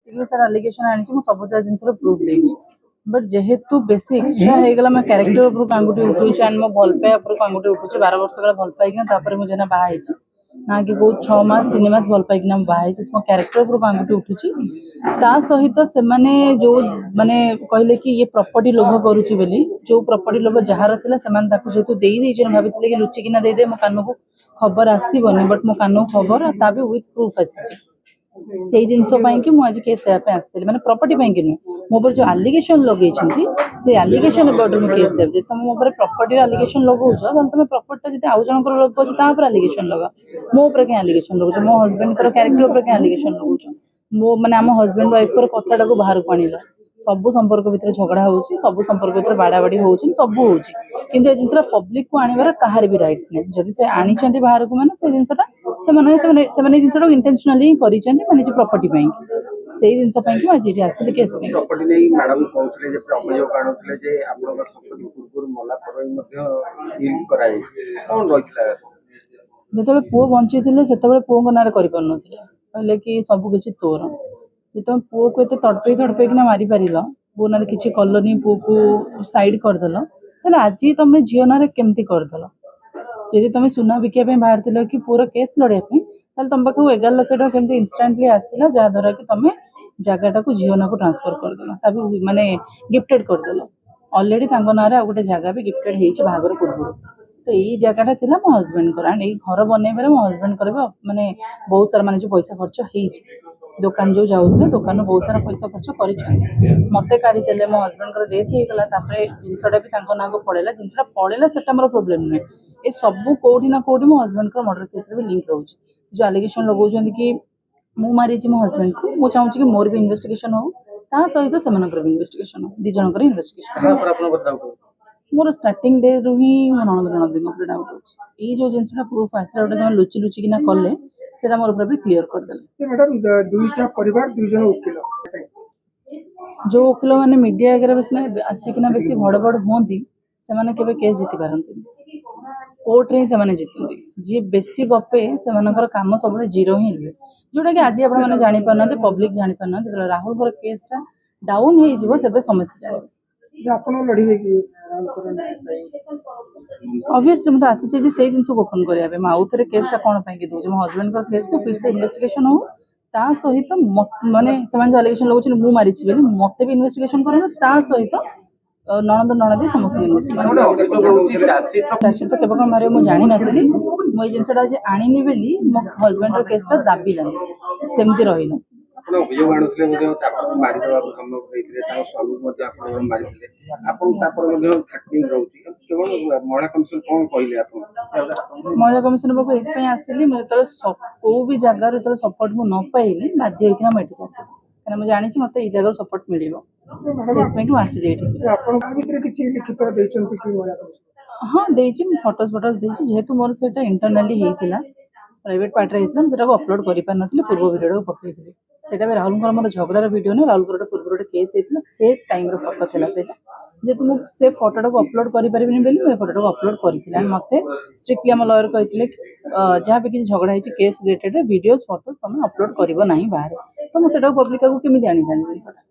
सारा आलिगेशन आनी सब जिन प्रूफ दे बट जेहेतु बेसी एक्सट्रा हो गला मैं क्यारेक्टर उपरक आंगुठी उठुची एंड मो भल पाए उपरक आंगुठी उठुची 12 वर्ष काल भल पाइकिना मुझे बाहर ना कि कौ 6 मास 3 मास भल पाइकिना बाहर मो क्यारेक्टर उपरक आंगुठी उठुची ता सहित से माने जो माने कहले कि ये प्रॉपर्टी लोभ करूची बोली जो प्रॉपर्टी लोभ जहार थिला से माने ताकू जेतु देई देई जन भाबितले कि लुचिकिना दे दे मो कान को खबर आसीबनी बट मो कान को खबर ता भी विथ प्रूफ आसी से जिनस कि मुझे केस देवाई आसती मैंने प्रॉपर्टी कि नुहे मो पर जो आलिगेशन लगे से आलिगेशन मुझे केस देव तुम मो प्रॉपर्टी आलिगेशन लगौच तुम प्रॉपर्टी आउ जन लोभ अच्छे आलिगेशन लगा मो क्या आलिगेशन लगुच मो हजबैंड क्यारेक्टर क्या आलिगेशन लगौच मो मैंने आम हजबैंड वाइफ कथा बाहर को आनिल सब संपर्क भितर झगड़ा होची सब संपर्क भितर बाड़ाबाड़ी होची सब होची किंतु ए जिनसा पब्लिक को आनिबार कहार भी राइट्स नहीं जदि से आनिचंती बाहर को माने से जिनसा से माने जिनसा इंटेंशनली करिसेंती माने जो प्रॉपर्टी पई से जिनसा पई कि आज आस्ते केस पई प्रॉपर्टी नहीं मैडम कहउतले जे अभियोग आनुतले जे आपन संपत्ति पूर्व मला परई मध्ये डील कराई कोन रहितला जेतबे पुओ बंची थिले सेतबे पुओ को नारे करि परन नथिले कहले कि सब किछि तोर जे तुम पुओ को एते तड़पे कि मारी पारिल पुओ ना कि कलनी पुओ को साइड करदेल ताले आज तुम झील ना केमती करदेल जदि तुम सुना बिकापी बाहर थिल कि पुओर केस लड़ाई ताले तुम पाखु 11 लाख टका केमती इंस्टांटली आसला जहाद्वारा कि तुम जगटा को झील ना को ट्रांसफर करदेल तभी माने गिफ्टेड करदेल ऑलरेडी ना गोटे जगह भी गिफ्टेड हो बाहागर पूर्व तो यही जगटा थी मो हजबैंड को एंड घर बनइबार मो हजबैंड कर माने बहुत सारा माने जो पैसा खर्च हो दुकान जो जाऊे दुकान बहुत सारा पैसा खर्च कर मत काढ़ीदे मो हजबैंड को डेथ होगा जिनसा भी ना को पड़ेगा जिनसा पड़ेगा से मोर प्रोब्लेम नुहे ये सब कौटी ना कौटी मो हजबैंड को मर्डर केस भी लिंक रोचे जो आलिगेशन लगौन कि मु मारी मो हजबैंड को मुझे चाहूँ कि मोर भी इन्वेस्टिगेशन हो सहित से भी इन्वेस्टिगेशन हो दी जनकर इन्वेस्टिगेशन मोर स्टार्टिंग डे रु ही मो ननद ननदी डाउट अच्छे जो जिनसा प्रूफ आसला गोटे लुचि लुचिकिना कले से मोर ऊपर भी क्लीयर करदे मैडम दुईटा परिवार दुई जन वकिल जो वकिल मैंने मीडिया वगैरह आसिकिना बेसी भड़ भड़ हमें से केवे केस जीति पारती कोर्ट रे से जीतती जी बेसी गपे से कम सब जीरो ही हुए जोटा कि आज आप जानी पारना पब्लिक जानी पारना राहुल केसटा डाउन हो समस्त जाने ऑब्वियसली मुझे आसी से जिन ओपन करने आउ थे केसटा कौन कि दूसरे मो हजबैंड केस को फिर से इन्वेस्टिगेशन हो सहित माने जो आलिगेशन लगुच मु मारी मत भी इन्वेस्टिगेशन कर सहित ननद ननदी समस्त इन्वेस्टिगेशन चार्जसीट तो केवल मारे मुझे जानी नी मुझे जिनसा आज आनी बोली मो हजबैंड केसटा दाबिलानी सेमती रहा अभियोग आनुले मारिदेवा सम्भव होते स्वामी मारिदे केवल महिला कमिशन कौन कहले महिला कमिशन पाक ये आसली मुझे कौ भी जगार जो सपोर्ट मुझे न पाइली बाध्य होना मुझे आस कहीं मुझे जानी मत ये जगह सपोर्ट मिल हाँ देती फटोज फटोज देती जेहेतु मोर से इंटरनाली होता प्राइवेट पार्ट रे होता मुझे अपलोड कर पार नी पूर्व भिडियो को पकई से राहुल मोर झगड़ार भिडियो ना राहुल पूर्व गोटे केस होता से टाइम फटो था जेहेतु मुझे फोटोटा को अपलोड करें मुझे फोटोटा को अपलोड करी मत स्ट्रिक्टली आम लयर कहते जहाँ भी किसी झगड़ा होती केस रिलेटेड वीडियोस फोटोज तुम अपलोड कर बाहर तो मुझे पब्लिक को केमी आनी था जिनसा